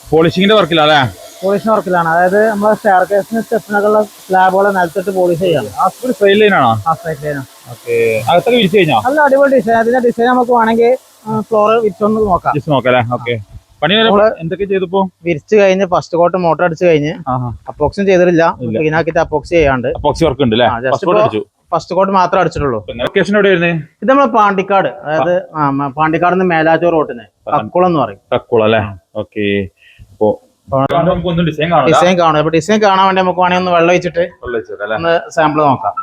പോളിഷിങ്ങിന്റെ വർക്കിലല്ലേ? Polishing വർക്കിലാണ്. അതായത് നമ്മുടെ stair കേസിന് സ്റ്റെപ്പിനൊക്കെയുള്ള സ്ലാബുകളെ നിലത്തിട്ട് പോളിഷ് ചെയ്യാണ്. സ്ട്രൈറ്റ് ലൈനാണോ? സ്ട്രൈറ്റ് ലൈനാണ്. അകത്തൊക്കെ വിരിച്ചു കഴിഞ്ഞോ? നല്ല അടിപൊളി ഡിസൈൻ. അതിന്റെ ഡിസൈൻ നമുക്ക് വേണമെങ്കിൽ ഫ്ലോർ വിരിച്ചൊന്ന് നോക്കാം. പണി എന്തൊക്കെ ചെയ്തപ്പോ? വിരിച്ചു കഴിഞ്ഞ് ഫസ്റ്റ് കോട്ട് മോട്ടർ അടിച്ചു കഴിഞ്ഞ് അപ്പോക്സും ചെയ്തിട്ടില്ല. ക്ലീൻ ആക്കിയിട്ട് അപ്പോക്സി ചെയ്യാണ്ട് വർക്ക് ഉണ്ട്. ഫസ്റ്റ് കോട്ട് മാത്രമേ അടിച്ചിട്ടുള്ളൂ. ഇത് നമ്മള് പാണ്ടിക്കാട്, അതായത് പാണ്ടിക്കാട് നിന്ന് മേലാറ്റൂർ റോട്ടിന് തക്കുളം എന്ന് പറയും. ഡിസൈൻ കാണും. അപ്പൊ ഡിസൈൻ കാണാൻ വേണ്ടി നമുക്ക് വേണമെങ്കിൽ ഒന്ന് വെള്ളം ഒഴിച്ചിട്ട് ഒന്ന് സാമ്പിൾ നോക്കാം.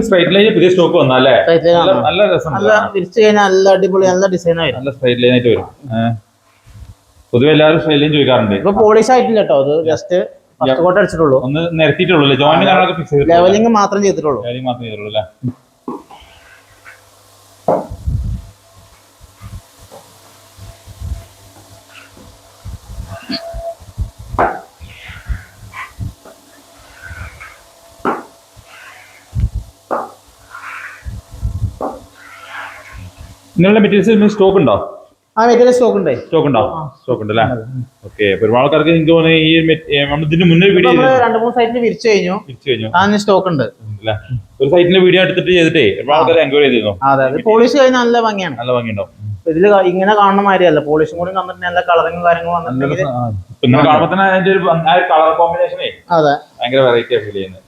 സ്ട്രൈറ്റ് ലൈൻ പുതിയ സ്റ്റോക്ക് വന്നല്ലേ? നല്ല വിരിച്ചു കഴിഞ്ഞാൽ നല്ല അടിപൊളി നല്ല ഡിസൈൻ ആയിട്ട് നല്ല സ്ട്രൈറ്റ് ലൈൻ ആയിട്ട് വരും. പൊതുവെ എല്ലാവരും സ്ട്രൈറ്റ് ലൈൻ ചോദിക്കാറുണ്ട്. ഇപ്പൊ പോളിഷ് ആയിട്ടില്ല കേട്ടോ. അത് ജസ്റ്റ് ഫസ്റ്റ് കോട്ട് അടിച്ചിട്ടുള്ളൂ. ഒന്ന് നിരത്തിയിട്ടുള്ളൂ. ലെവലിംഗ് മാത്രം ചെയ്തിട്ടുള്ളൂ. നിങ്ങളുടെ മെറ്റീരിയൽസ് സ്റ്റോക്ക് ഉണ്ടോ? മെറ്റീരിയൽ സ്റ്റോക്ക് ഉണ്ട്. സ്റ്റോക്ക് ഉണ്ട് അല്ലേ? ഒരുപാട് ആൾക്കാർക്ക് എനിക്ക് തോന്നുന്നു ഈ ഇതിന് മുന്നേ വീഡിയോ 2-3 സൈറ്റിൽ വിരിച്ചു കഴിഞ്ഞു. സ്റ്റോക്ക് ഉണ്ട്. ഒരു സൈറ്റിന്റെ വീഡിയോ എടുത്തിട്ട് ചെയ്തിട്ടേ ഒരുപാട് ആൾക്കാർ എൻക്വയറി ചെയ്തിരുന്നു. പോളിഷ് കഴിഞ്ഞാൽ നല്ല ഭംഗിയാണ്. നല്ല ഭംഗിയുണ്ടാവും. ഇതില് ഇങ്ങനെ കാണുന്ന മാതിരിയല്ല. പോളിഷും കൂടി വന്നിട്ട് നല്ല കളറിങ്ങും കാര്യങ്ങളും വന്നിട്ടുണ്ടെങ്കിൽ കാണുമ്പോ തന്നെ അതിന്റെ ഒരു കളർ കോമ്പിനേഷനേ ഭയങ്കര വെറൈറ്റി ഫീൽ ചെയ്യുന്നത്.